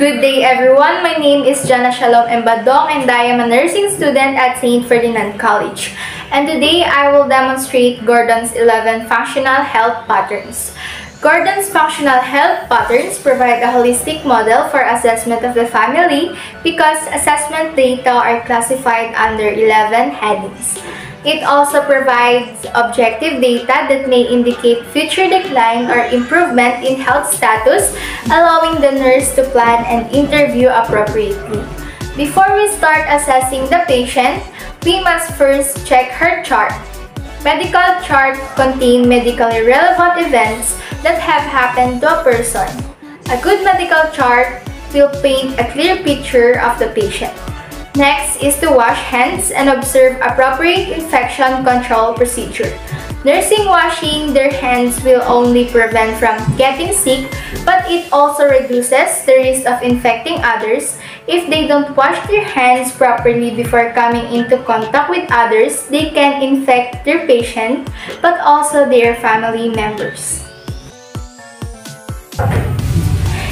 Good day everyone, my name is Jana Shalom Embadong and I am a nursing student at St. Ferdinand College. And today I will demonstrate Gordon's 11 functional health patterns. Gordon's functional health patterns provide a holistic model for assessment of the family because assessment data are classified under 11 headings. It also provides objective data that may indicate future decline or improvement in health status, allowing the nurse to plan and interview appropriately. Before we start assessing the patient, we must first check her chart. Medical charts contain medically relevant events that have happened to a person. A good medical chart will paint a clear picture of the patient. Next is to wash hands and observe appropriate infection control procedure. Nursing washing their hands will only prevent from getting sick, but it also reduces the risk of infecting others. If they don't wash their hands properly before coming into contact with others, they can infect their patient, but also their family members.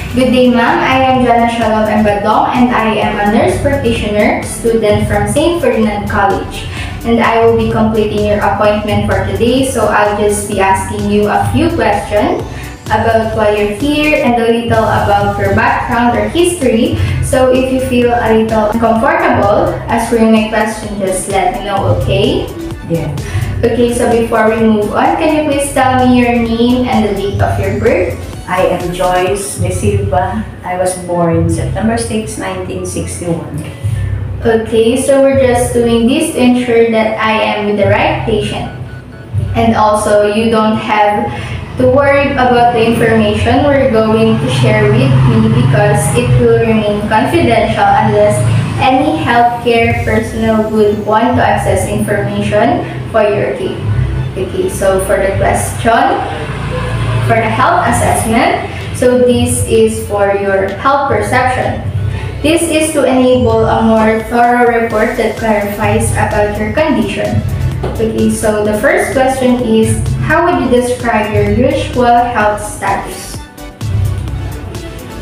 Good day, ma'am. I am Jana Shalom Embadong and I am a nurse practitioner student from St. Ferdinand College. And I will be completing your appointment for today, so I'll just be asking you a few questions about why you're here and a little about your background or history. So if you feel a little uncomfortable answering my question, just let me know, okay? Yeah. Okay, so before we move on, can you please tell me your name and the date of your birth? I am Joyce De Silva. I was born September 6, 1961. Okay, so we're just doing this to ensure that I am with the right patient. And also, you don't have to worry about the information we're going to share with me because it will remain confidential unless any healthcare personnel would want to access information for your case. Okay, so for the question, for the health assessment, so this is for your health perception. This is to enable a more thorough report that clarifies about your condition. Okay, so the first question is, how would you describe your usual health status?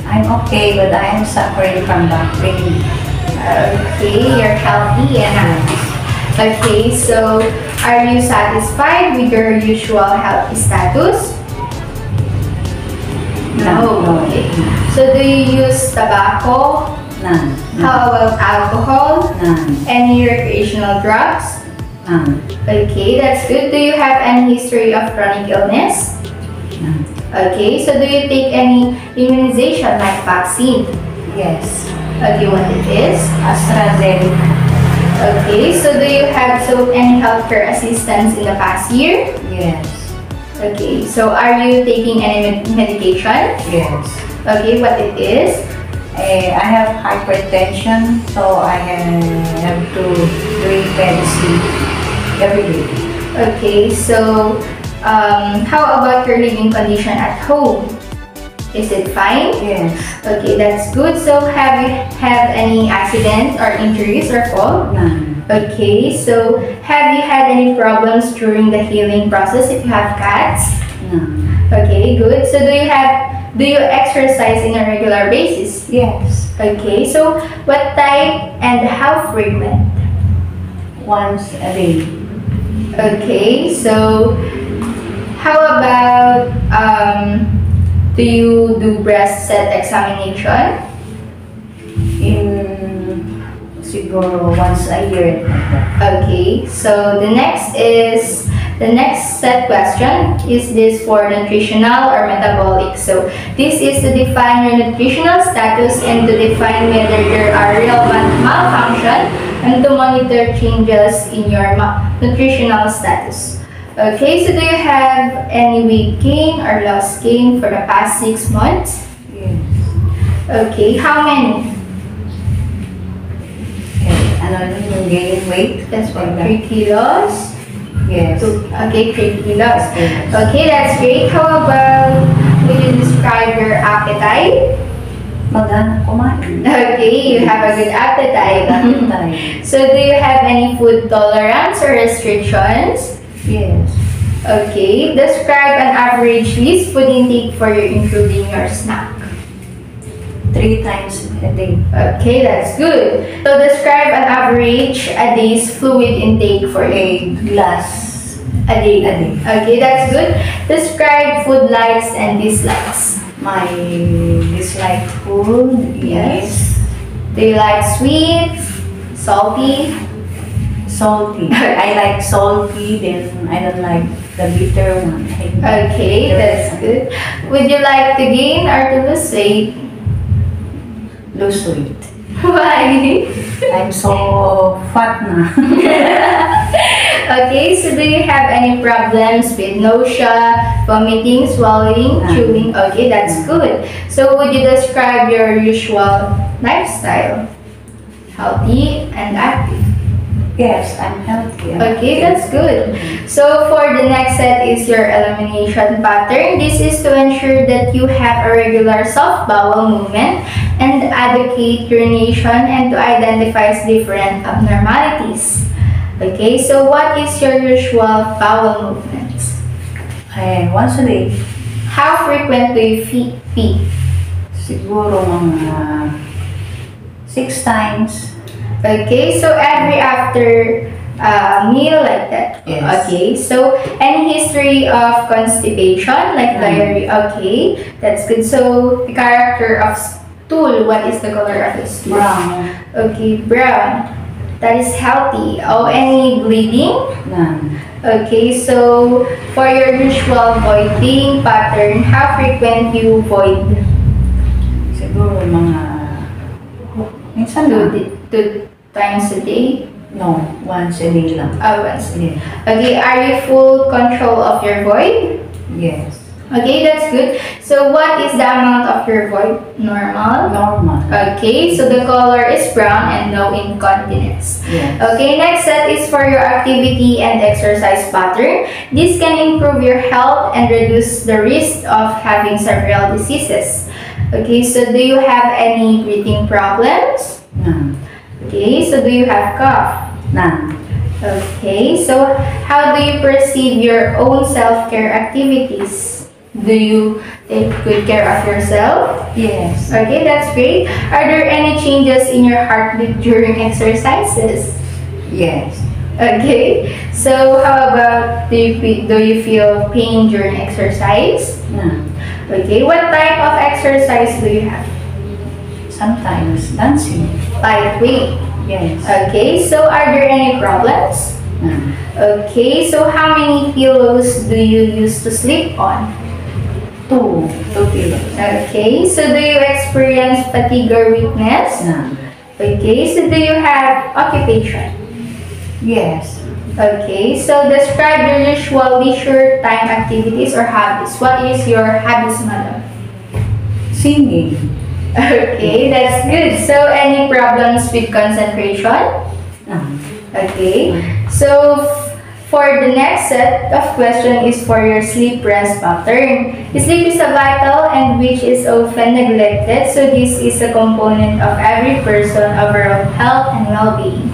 I'm okay, but I am suffering from back pain. Okay, you're healthy and okay, so are you satisfied with your usual health status? No. Okay. So do you use tobacco? None. How about alcohol? None. Any recreational drugs? None. Okay, that's good. Do you have any history of chronic illness? None. Okay, so do you take any immunization like vaccine? Yes. Okay, what it is? AstraZeneca. Okay, so do you have any healthcare assistance in the past year? Yes. Okay, so are you taking any medication? Yes. Okay, what it is? I have hypertension, so I have to drink medicine every day. Okay, so how about your living condition at home? Is it fine? Yes. Okay, that's good. So have you had any accidents or injuries or fall? None. Okay, so have you had any problems during the healing process if you have cats? None. Okay, good. So do you exercise in a regular basis? Yes. Okay, so what type and how frequent? Once a day. Okay, so how about do you do breast set examination? Siguro once a year. Okay, so the next set question is this for nutritional or metabolic. So this is to define your nutritional status and to define whether there are relevant malfunction and to monitor changes in your nutritional status. Okay, so do you have any weight gain or loss gain for the past 6 months? Yes. Okay, how many? Yung gain weight? That's for 3 kilos. Yes. Okay, 3 kilos. Yes. Okay, that's great. How about, will you describe your appetite? Magana kumain. Okay, you have a good appetite. So do you have any food tolerance or restrictions? Yes. Okay, describe an average least food intake for you including your snack. 3 times a day. Okay, that's good. So describe an average a day's fluid intake for A glass a day. a day. Okay, that's good. Describe food likes and dislikes. My dislike food Yes. is Do you like sweet, salty? salty. I like salty, then I don't like the bitter one. Okay, that's good. Would you like to gain or to lose weight? Lose weight. Why? I'm so fat na. Okay, so do you have any problems with nausea, vomiting, swallowing, None. chewing? Okay, that's good. So would you describe your usual lifestyle? Healthy and active. Yes, I'm healthy. Okay, that's good. So for the next set is your elimination pattern. This is to ensure that you have a regular soft bowel movement and adequate urination and to identify different abnormalities. Okay, so what is your usual bowel movements? Once a day, How frequent do you pee? siguro mga 6 times. Okay, so every after meal like that. Yes. Okay, so any history of constipation like None. diarrhea? Okay, that's good. So the character of stool, what is the color of the stool? Brown. Okay, brown. That is healthy. Oh, any bleeding? None. Okay, so for your usual voiding pattern, how frequent you void? Siguro mga minsan na. Two times a day? No, once a day lang. Once a day. Yeah. Okay, are you full control of your void? Yes. Okay, that's good. So what is the amount of your void? Normal? Normal. Okay, so the color is brown and no incontinence. Yes. Okay, next set is for your activity and exercise pattern. This can improve your health and reduce the risk of having several diseases. Okay, so do you have any breathing problems? None. Okay, so do you have cough? None. Okay, so how do you perceive your own self-care activities? Do you take good care of yourself? Yes. Okay, that's great. Are there any changes in your heartbeat during exercises? Yes. Okay, so how about do you feel pain during exercise? None. Okay, what type of exercise do you have? Sometimes dancing. Lightweight. Yes. Okay, so are there any problems? None. Okay, so how many pillows do you use to sleep on? 2 pillows. Okay, so do you experience fatigue or weakness? None. Okay, so do you have occupation? Yes. Okay, so describe your usual leisure time activities or hobbies. What is your hobbies, madam? Singing. Okay, that's good. So any problems with concentration? None. Okay, so for the next set of question is for your sleep rest pattern. Sleep is a vital and which is often neglected, so this is a component of every person overall health and well-being.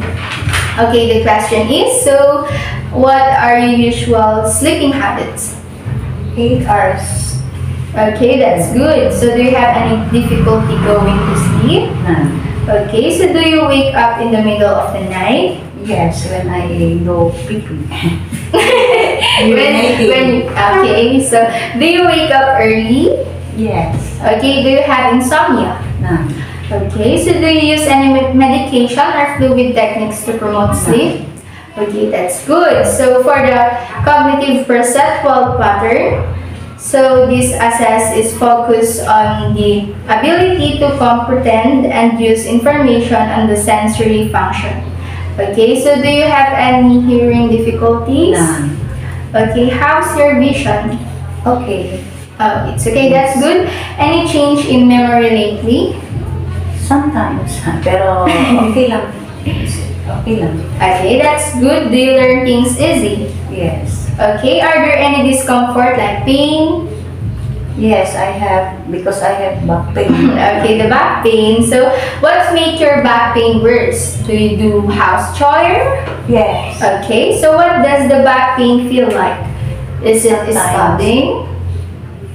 Okay, the question is, so what are your usual sleeping habits? 8 hours. Okay, that's good. So do you have any difficulty going to sleep? None. Okay, so do you wake up in the middle of the night? Yes, when I go pee-pee. Okay, so do you wake up early? Yes. Okay, do you have insomnia? None. Okay, so do you use any medication or fluid techniques to promote sleep? Okay, that's good. So for the cognitive perceptual pattern, so this assess is focused on the ability to comprehend and use information on the sensory function. Okay, so do you have any hearing difficulties? None. Okay, how's your vision? Okay. Oh, it's okay, that's good. Any change in memory lately? Sometimes. Pero okay lang. Okay lang. Okay, that's good. Do you learn things easy? Yes. Okay, are there any discomfort like pain? Yes, I have, because I have back pain. Okay, the back pain. So, what's make your back pain worse? Do you do house chore? Yes. Okay, so what does the back pain feel like? Is it Sometimes. stabbing?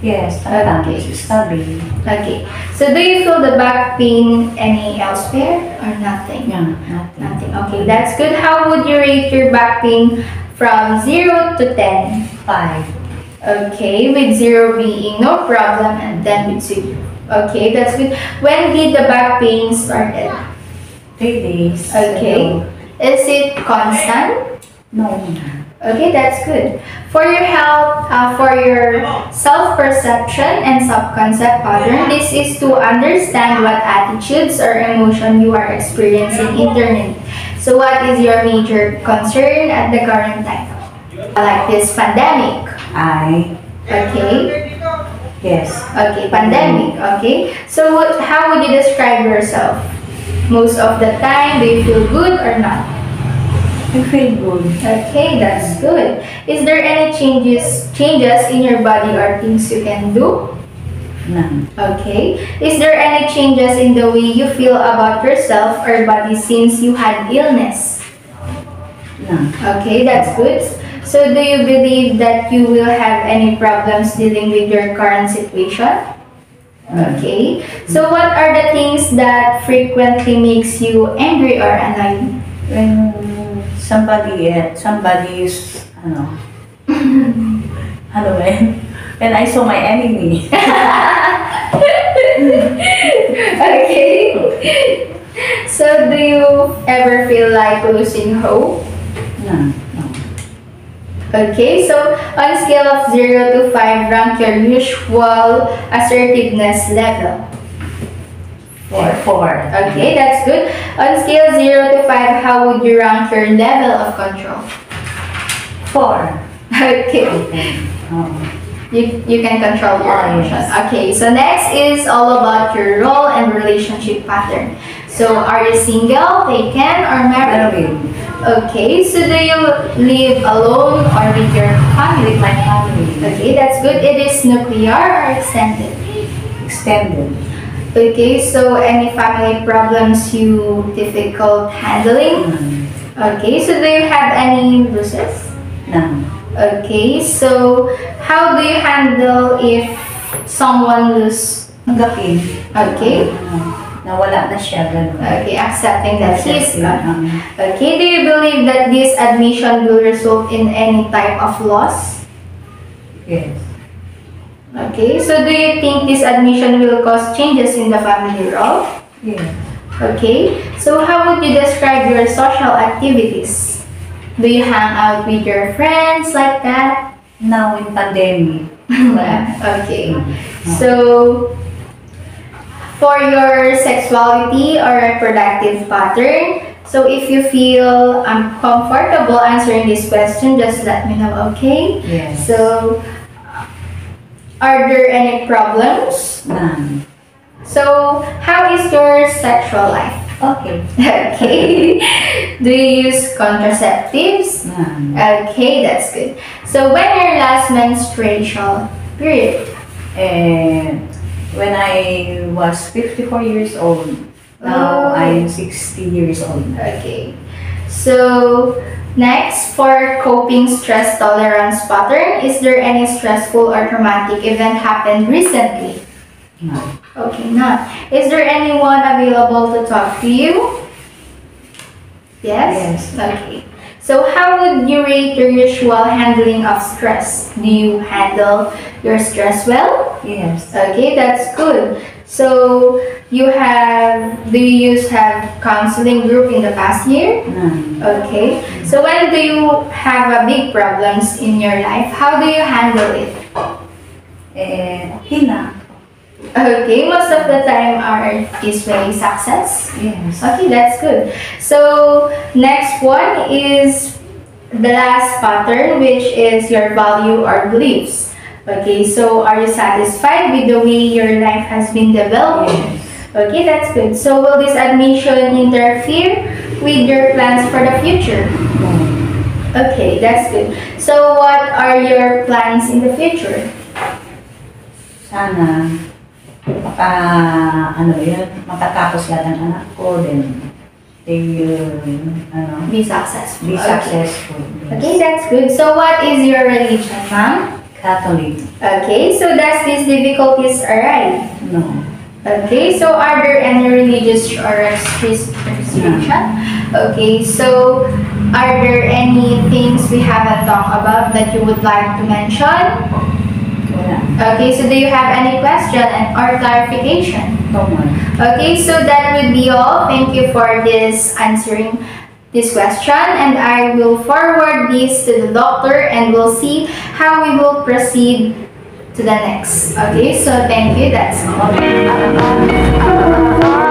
Yes, Okay. stabbing. Okay. So do you feel the back pain any elsewhere or nothing? Yeah, nothing. Nothing. Okay, that's good. How would you rate your back pain from 0 to 10? 5. Okay, with 0 being no problem and 10 with 2. Okay, that's good. When did the back pain started? 3 days. Okay. Is it constant? No. Okay, that's good. For your health, for your self-perception and subconcept pattern, this is to understand what attitudes or emotion you are experiencing internally. So what is your major concern at the current time? Like this pandemic. Okay. Yes. Okay, pandemic. Okay. So how would you describe yourself? Most of the time, do you feel good or not? I feel good. Okay, that's good. Is there any changes in your body or things you can do? None. Okay. Is there any changes in the way you feel about yourself or body since you had illness? None. Okay, that's good. So do you believe that you will have any problems dealing with your current situation? Okay. So what are the things that frequently makes you angry or annoyed? When somebody is, when I saw my enemy. Okay. So do you ever feel like losing hope? No. Okay, so on a scale of 0 to 5, rank your usual assertiveness level. 4. Okay, that's good. On a scale 0 to 5, how would you rank your level of control? 4. Okay. You can control your emotions. Okay, so next is all about your role and relationship pattern. So are you single, taken, or married? Okay, so do you live alone or with your family? With my family. Okay, that's good. It is nuclear or extended? Extended. Okay, so any family problems you difficult handling? Okay, so do you have any bruises? No. Okay, so how do you handle if someone lose? Tanggapin. Okay. Nawala na siya, ganun. Okay, accepting that he's gone. Accepting, Okay, do you believe that this admission will result in any type of loss? Yes. Okay, so do you think this admission will cause changes in the family role? Yes. Okay, so how would you describe your social activities? Do you hang out with your friends like that? Now in pandemic. Okay, so for your sexuality or reproductive pattern, so if you feel uncomfortable answering this question, just let me know, okay? Yes. So, are there any problems? None. So, how is your sexual life? Okay. Okay. Do you use contraceptives? None. Okay, that's good. So, when your last menstruation period? And when I was 54 years old, now I'm 60 years old. Okay. So, next, for coping stress tolerance pattern, is there any stressful or traumatic event happened recently? No. Okay, not. Is there anyone available to talk to you? Yes? Yes. Okay. So how would you rate your usual handling of stress? Do you handle your stress well? Yes. Okay, that's good. So do you have counseling group in the past year? None. Okay. So when do you have a big problems in your life, how do you handle it? Okay na. Okay, most of the time is very success. Yes. Okay, that's good. So next one is the last pattern, which is your value or beliefs. Okay, so are you satisfied with the way your life has been developed? Yes. Okay, that's good. So will this admission interfere with your plans for the future? No. Okay, that's good. So what are your plans in the future? Sana matatapos lahat ng anak ko, then they will, Be successful. be Okay. successful. Yes. Okay, that's good. So what is your religion, ma'am? Catholic. Okay, so does these difficulties arise? No. Okay, so are there any religious or restriction? Okay, so are there any things we haven't talked about that you would like to mention? Wala. Okay, so do you have any question or clarification? No more. Okay, so that would be all. Thank you for answering this question, and I will forward this to the doctor and we'll see how we will proceed to the next. Okay, so thank you. That's all.